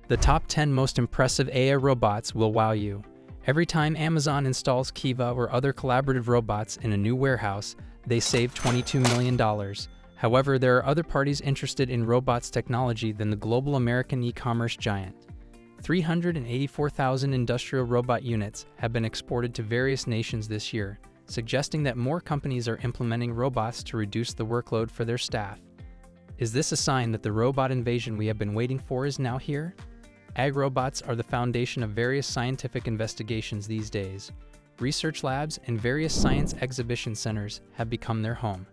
The top 10 most impressive AI robots will wow you. Every time Amazon installs Kiva or other collaborative robots in a new warehouse, they save $22 million. However, there are other parties interested in robots technology than the global American e-commerce giant. 384,000 industrial robot units have been exported to various nations this year, suggesting that more companies are implementing robots to reduce the workload for their staff. Is this a sign that the robot invasion we have been waiting for is now here? Ag robots are the foundation of various scientific investigations these days. Research labs and various science exhibition centers have become their home.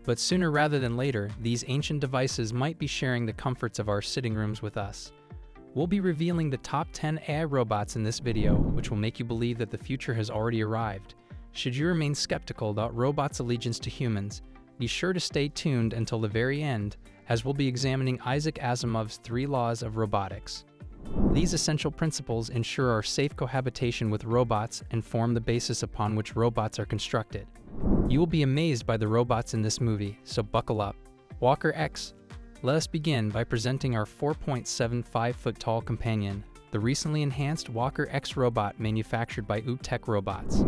But sooner rather than later, these ancient devices might be sharing the comforts of our sitting rooms with us. We'll be revealing the top 10 AI robots in this video, which will make you believe that the future has already arrived. Should you remain skeptical about robots' allegiance to humans, be sure to stay tuned until the very end, as we'll be examining Isaac Asimov's 3 laws of robotics. These essential principles ensure our safe cohabitation with robots and form the basis upon which robots are constructed. You will be amazed by the robots in this movie, so buckle up. Walker X. Let us begin by presenting our 4.75-foot-tall companion, the recently enhanced Walker X robot manufactured by Tech Robots.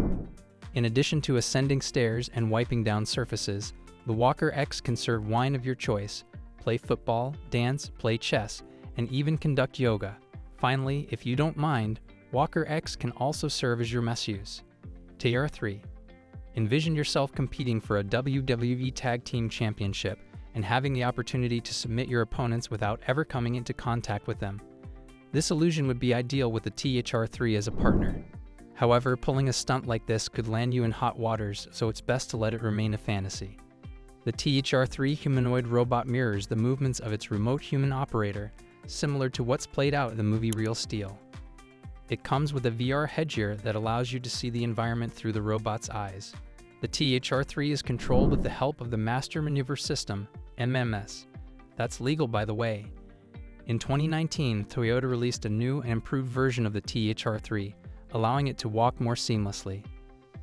In addition to ascending stairs and wiping down surfaces, the Walker X can serve wine of your choice, play football, dance, play chess, and even conduct yoga. Finally, if you don't mind, Walker X can also serve as your masseuse. Tier 3. Envision yourself competing for a WWE Tag Team Championship and having the opportunity to submit your opponents without ever coming into contact with them. This illusion would be ideal with the THR3 as a partner. However, pulling a stunt like this could land you in hot waters, so it's best to let it remain a fantasy. The THR3 humanoid robot mirrors the movements of its remote human operator, similar to what's played out in the movie Real Steel. It comes with a VR headgear that allows you to see the environment through the robot's eyes. The THR3 is controlled with the help of the Master Maneuver System, MMS. That's legal, by the way. In 2019, Toyota released a new and improved version of the THR3, allowing it to walk more seamlessly.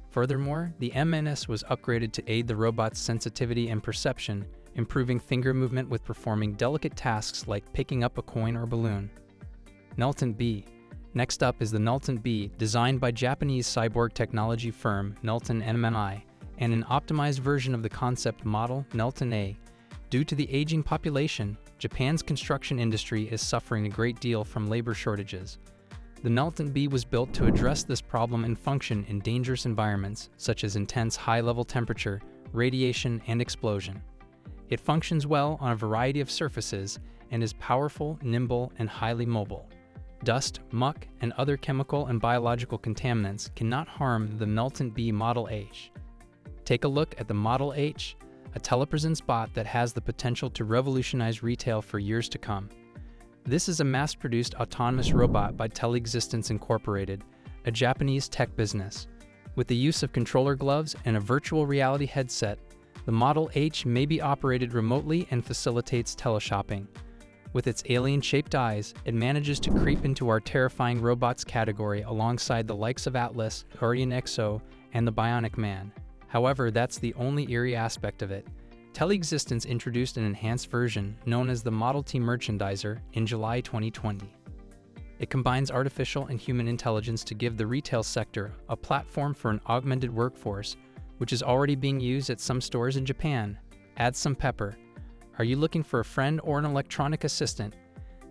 Furthermore, the MMS was upgraded to aid the robot's sensitivity and perception, improving finger movement with performing delicate tasks like picking up a coin or balloon. Nelton B. Next up is the Nelton B, designed by Japanese cyborg technology firm Nelton MMI, and an optimized version of the concept model Nelton A. Due to the aging population, Japan's construction industry is suffering a great deal from labor shortages. The Nelton B was built to address this problem and function in dangerous environments, such as intense high-level temperature, radiation, and explosion. It functions well on a variety of surfaces and is powerful, nimble, and highly mobile. Dust, muck, and other chemical and biological contaminants cannot harm the Nelton B Model H. Take a look at the Model H, a telepresence bot that has the potential to revolutionize retail for years to come. This is a mass-produced autonomous robot by Telexistence Incorporated, a Japanese tech business. With the use of controller gloves and a virtual reality headset, the Model H may be operated remotely and facilitates teleshopping. With its alien-shaped eyes, it manages to creep into our terrifying robots category alongside the likes of Atlas, Guardian XO, and the Bionic Man. However, that's the only eerie aspect of it. Telexistence introduced an enhanced version known as the Model T Merchandiser in July 2020. It combines artificial and human intelligence to give the retail sector a platform for an augmented workforce, which is already being used at some stores in Japan. Add some pepper. Are you looking for a friend or an electronic assistant?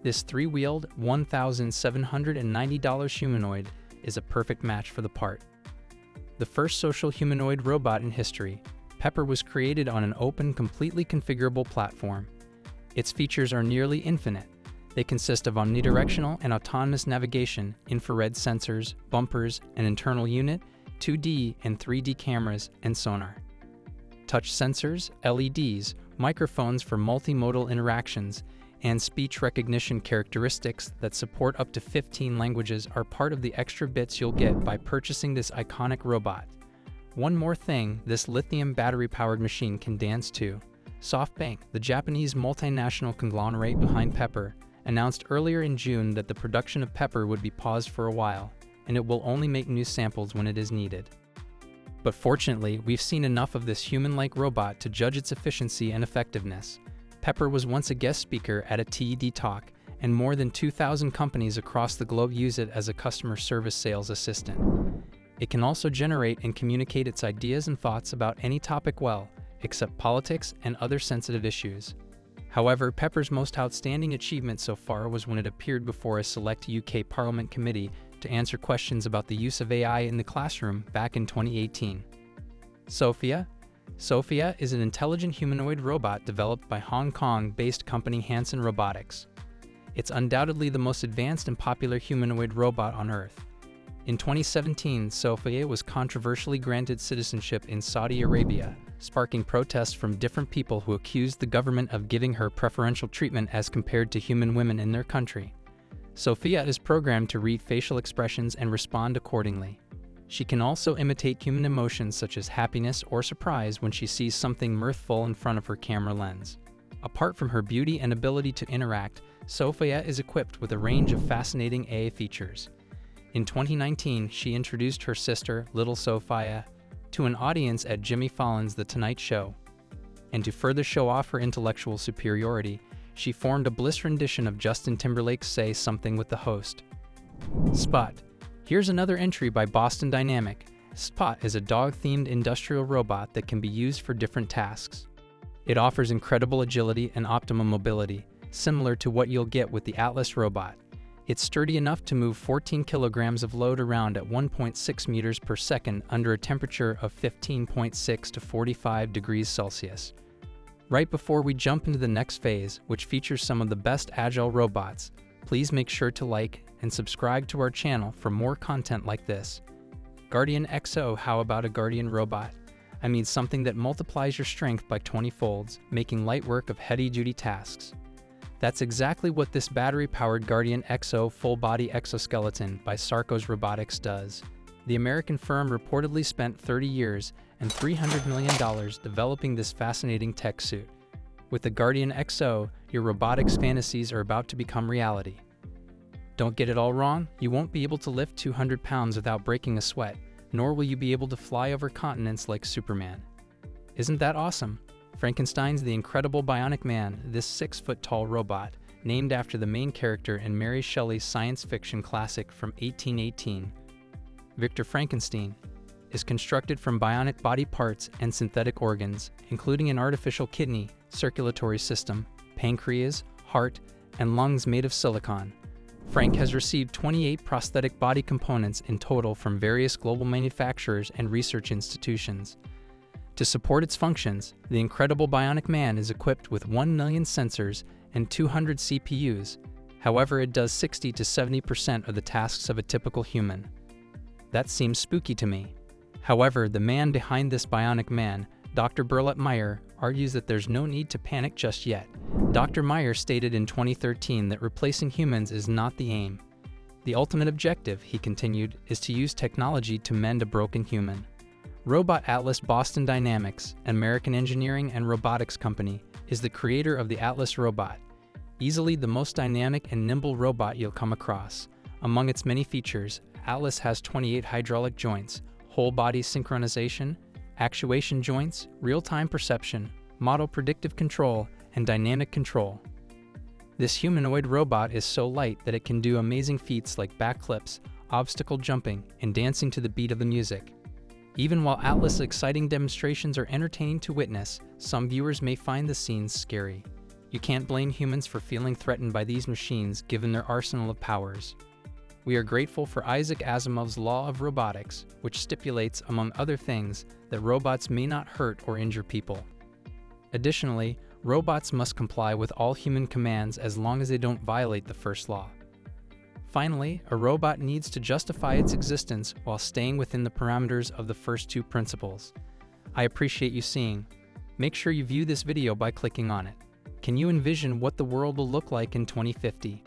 This 3-wheeled, $1,790 humanoid is a perfect match for the part. The first social humanoid robot in history, Pepper was created on an open, completely configurable platform. Its features are nearly infinite. They consist of omnidirectional and autonomous navigation, infrared sensors, bumpers, an internal unit, 2D and 3D cameras, and sonar. Touch sensors, LEDs, microphones for multimodal interactions, and speech recognition characteristics that support up to 15 languages are part of the extra bits you'll get by purchasing this iconic robot. One more thing, this lithium battery-powered machine can dance too. SoftBank, the Japanese multinational conglomerate behind Pepper, announced earlier in June that the production of Pepper would be paused for a while, and it will only make new samples when it is needed. But fortunately, we've seen enough of this human-like robot to judge its efficiency and effectiveness. Pepper was once a guest speaker at a TED talk, and more than 2,000 companies across the globe use it as a customer service sales assistant. It can also generate and communicate its ideas and thoughts about any topic well, except politics and other sensitive issues. However, Pepper's most outstanding achievement so far was when it appeared before a select UK Parliament committee to answer questions about the use of AI in the classroom back in 2018. Sophia? Sophia is an intelligent humanoid robot developed by Hong Kong-based company Hanson Robotics. It's undoubtedly the most advanced and popular humanoid robot on Earth. In 2017, Sophia was controversially granted citizenship in Saudi Arabia, sparking protests from different people who accused the government of giving her preferential treatment as compared to human women in their country. Sophia is programmed to read facial expressions and respond accordingly. She can also imitate human emotions such as happiness or surprise when she sees something mirthful in front of her camera lens. Apart from her beauty and ability to interact, Sophia is equipped with a range of fascinating AI features. In 2019, she introduced her sister, Little Sophia, to an audience at Jimmy Fallon's The Tonight Show. And to further show off her intellectual superiority, she formed a bliss rendition of Justin Timberlake's Say Something with the host. Spot. Here's another entry by Boston Dynamic. Spot is a dog-themed industrial robot that can be used for different tasks. It offers incredible agility and optimum mobility, similar to what you'll get with the Atlas robot. It's sturdy enough to move 14 kilograms of load around at 1.6 meters per second under a temperature of 15.6 to 45 degrees Celsius. Right before we jump into the next phase, which features some of the best agile robots, please make sure to like and subscribe to our channel for more content like this. Guardian XO. How about a Guardian robot? I mean something that multiplies your strength by 20 folds, making light work of heavy-duty tasks. That's exactly what this battery-powered Guardian XO full-body exoskeleton by Sarcos Robotics does. The American firm reportedly spent 30 years and $300 million developing this fascinating tech suit. With the Guardian XO, your robotics fantasies are about to become reality. Don't get it all wrong, you won't be able to lift 200 pounds without breaking a sweat, nor will you be able to fly over continents like Superman. Isn't that awesome? Frankenstein's The Incredible Bionic Man, this 6-foot-tall robot, named after the main character in Mary Shelley's science fiction classic from 1818. Victor Frankenstein is constructed from bionic body parts and synthetic organs, including an artificial kidney, circulatory system, pancreas, heart, and lungs made of silicon. Frank has received 28 prosthetic body components in total from various global manufacturers and research institutions. To support its functions, the Incredible Bionic Man is equipped with 1 million sensors and 200 CPUs. However, it does 60 to 70% of the tasks of a typical human. That seems spooky to me. However, the man behind this Bionic Man, Dr. Burlet Meyer, argues that there's no need to panic just yet. Dr. Meyer stated in 2013 that replacing humans is not the aim. The ultimate objective, he continued, is to use technology to mend a broken human. Robot Atlas Boston Dynamics, an American engineering and robotics company, is the creator of the Atlas robot, easily the most dynamic and nimble robot you'll come across. Among its many features, Atlas has 28 hydraulic joints, whole-body synchronization, actuation joints, real-time perception, model predictive control, and dynamic control. This humanoid robot is so light that it can do amazing feats like backflips, obstacle jumping, and dancing to the beat of the music. Even while Atlas' exciting demonstrations are entertaining to witness, some viewers may find the scenes scary. You can't blame humans for feeling threatened by these machines given their arsenal of powers. We are grateful for Isaac Asimov's law of robotics, which stipulates, among other things, that robots may not hurt or injure people. Additionally, robots must comply with all human commands as long as they don't violate the first law. Finally, a robot needs to justify its existence while staying within the parameters of the first two principles. I appreciate you seeing. Make sure you view this video by clicking on it. Can you envision what the world will look like in 2050?